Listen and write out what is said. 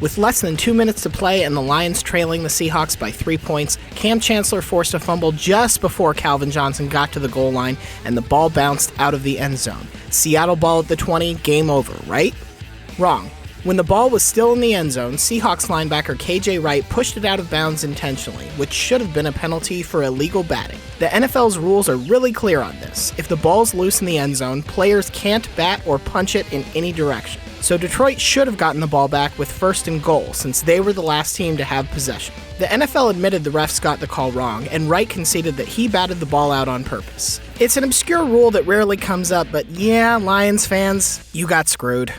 With less than 2 minutes to play and the Lions trailing the Seahawks by 3 points, Kam Chancellor forced a fumble just before Calvin Johnson got to the goal line and the ball bounced out of the end zone. Seattle ball at the 20, game over, right? Wrong. When the ball was still in the end zone, Seahawks linebacker Wright pushed it out of bounds intentionally, which should have been a penalty for illegal batting. The NFL's rules are really clear on this. If the ball's loose in the end zone, players can't bat or punch it in any direction. So Detroit should have gotten the ball back with 1st and goal, since they were the last team to have possession. The NFL admitted the refs got the call wrong, and Wright conceded that he batted the ball out on purpose. It's an obscure rule that rarely comes up, but yeah, Lions fans, you got screwed.